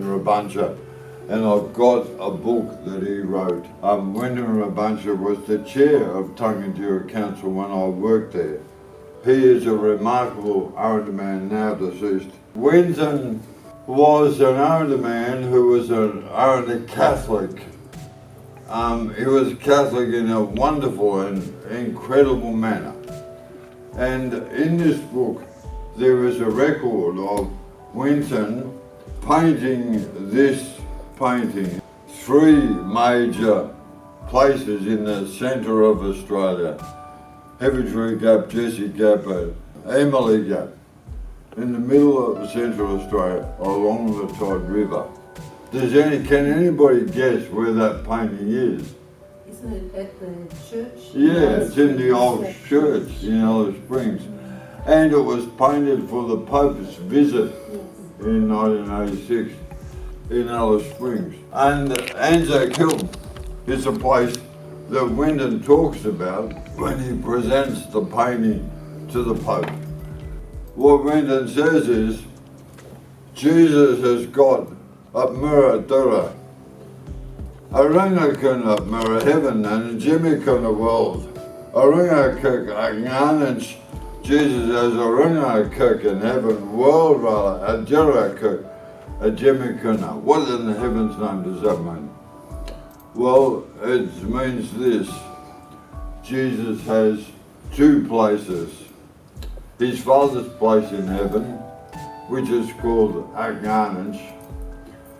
Rabuncha, and I've got a book that he wrote. Wyndham Rabuncha was the chair of Pitjantjatjara Council when I worked there. He is a remarkable Arrernte man, now deceased. Wyndham was an Arrernte man who was an Arrernte Catholic. He was Catholic in a wonderful and incredible manner. And in this book, there is a record of Wyndham painting this painting. 3 major places in the centre of Australia. Heavy Gap, Jessie Gap, and Emily Gap. In the middle of central Australia, along the Tide River. Can anybody guess where that painting is? Isn't it at the church? Yeah, it's in the old church in Alice Springs. And it was painted for the Pope's visit in 1986 in Alice Springs. And Anzac Hill is a place that Wyndham talks about when he presents the painting to the Pope. What Wyndham says is, Jesus has got up Mparntwe Arrernte Mara heaven and Jimmy the world. Arrernte Jesus has Arrernte in heaven, world rather, a Jera a Jimmy. What in the heaven's name does that mean? Well, it means this. Jesus has 2 places. His Father's place in heaven, which is called Arrernte,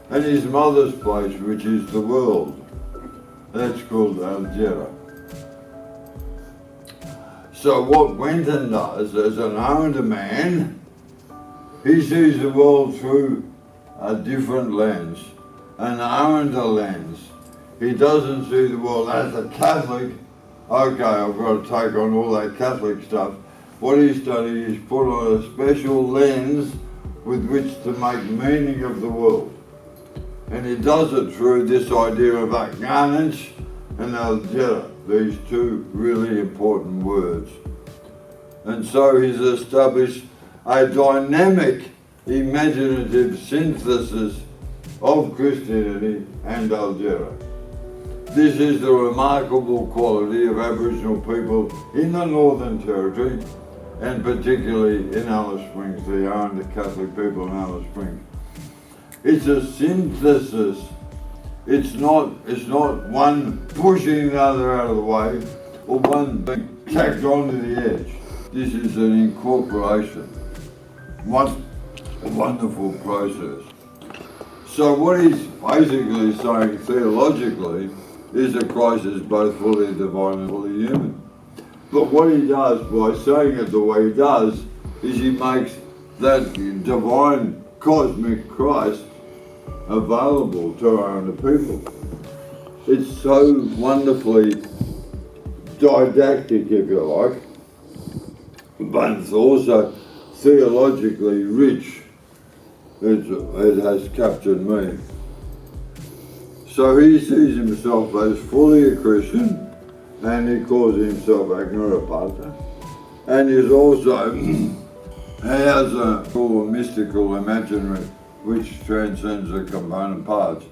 and his mother's place, which is the world. That's called Aljera. So what Wyndham does as an Arrernte man, he sees the world through a different lens, an Arrernte lens. He doesn't see the world as a Catholic. Okay, I've got to take on all that Catholic stuff. What he's done is put on a special lens with which to make meaning of the world. And he does it through this idea of Arrernte and Aljera, these 2 really important words. And so he's established a dynamic, imaginative synthesis of Christianity and Aljera. This is the remarkable quality of Aboriginal people in the Northern Territory, and particularly in Alice Springs, the Arrernte Catholic people in Alice Springs. It's a synthesis. It's not one pushing the other out of the way or one being tacked onto the edge. This is an incorporation. What a wonderful process. So what he's basically saying theologically is that Christ is both fully divine and fully human. But what he does by saying it the way he does is he makes that divine cosmic Christ available to our own people. It's so wonderfully didactic, if you like, but it's also theologically rich. It has captured me. So he sees himself as fully a Christian, and he calls himself Arrernte, and he's also has a full mystical imaginary which transcends the component parts.